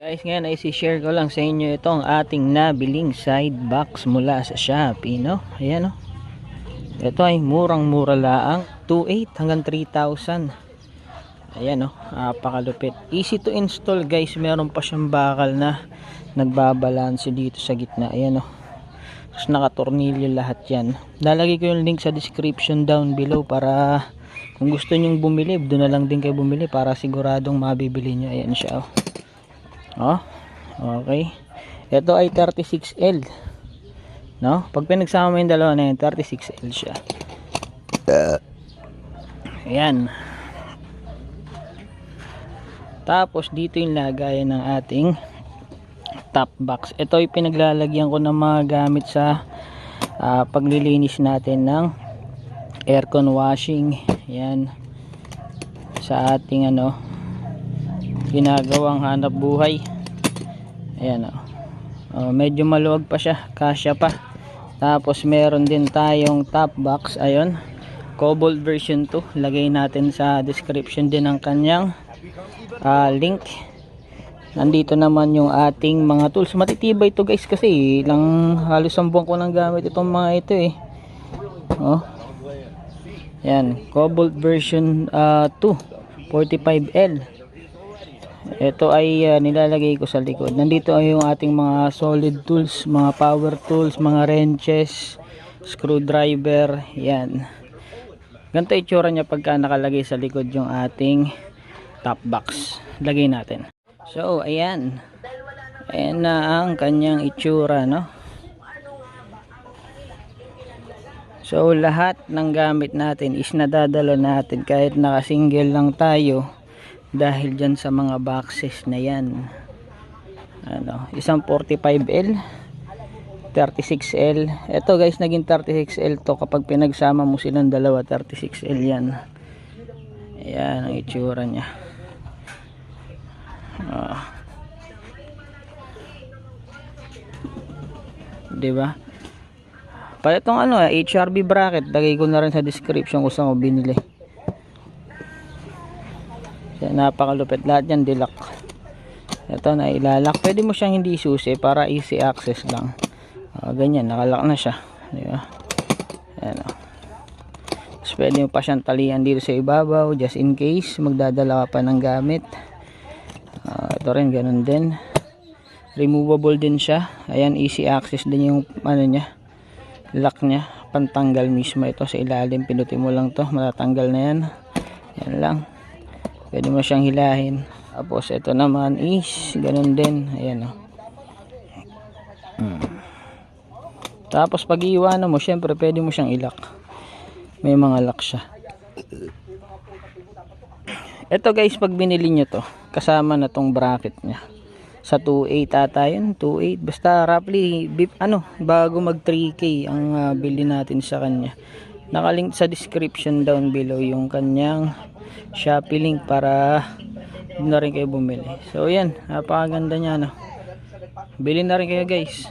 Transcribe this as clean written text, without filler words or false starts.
Guys, ngayon ay si-share ko lang sa inyo itong ating nabiling side box mula sa Shopee, no? Ayan, no? Ito ay murang-mura laang, 2,800 hanggang 3,000. Ayan, no? Napakalupit. Easy to install, guys. Meron pa siyang bakal na nagbabalanse dito sa gitna. Ayan, no? Tapos nakatornilyo lahat yan. Lalagay ko yung link sa description down below para kung gusto nyong bumili, doon na lang din kayo bumili para siguradong mabibili nyo. Ayan siya, oh. Oh, okay. Ito ay 36L. No? Pag pinagsama mo yung dalawa na yun, 36L siya. Ayan. Tapos dito yung lagayan ng ating top box. Ito ay pinaglalagyan ko ng mga gamit sa paglilinis natin ng aircon washing. Ayan. Sa ating ginagawang hanap buhay. Ayan, medyo maluwag pa siya, kasya pa. Tapos meron din tayong top box, ayun, Cobalt version 2. Lagay natin sa description din ang kanyang link. Nandito naman yung ating mga tools. Matitibay ito, guys, kasi halos 1 buwan ko nang gamit itong mga ito eh. Oh. Yan, Cobalt version 2 45L. Ito ay nilalagay ko sa likod. Nandito ay yung ating mga solid tools, mga power tools, mga wrenches, screwdriver. Yan. Ganito itsura niya pagka nakalagay sa likod yung ating top box. Lagay natin. So, ayan. Ayan na ang kanyang itsura, no? So, lahat ng gamit natin is nadadala natin kahit naka-single lang tayo. Dahil dyan sa mga boxes na yan. Isang 45L, 36L. Ito, guys, naging 36L to kapag pinagsama mo silang dalawa. 36L yan. Ayan ang itsura nya. Diba? Para itong HRB bracket, lagay ko na rin sa description kung saan ko binili. Napakalupit, lahat yan dilak. Ito na ilalak, pwede mo siyang hindi susi para easy access lang. Ganyan, nakalak na siya, diba? Ayan, tapos pwede mo pa siyang talian dito sa ibabaw just in case magdadala ka pa ng gamit. Ito rin ganun din, removable din siya. Ayan, easy access din yung nya, lock nya, pantanggal mismo ito sa ilalim. Pinutin mo lang to, matatanggal na yan. Yan lang, pwede mo siyang hilahin. Tapos ito naman is ganun din. Ayan, Tapos pag iiwanan mo, syempre pwede mo siyang ilak. May mga lock siya. Ito, guys, pag binili nyo to, kasama na tong bracket nya. Sa 2.8 ata yun, 2.8. Basta roughly bago mag 3K ang bili natin sa kanya. Nakalink sa description down below yung kanyang Shopee link para na rin kayo bumili. So yan, napakaganda niya, Bili na rin kayo, guys.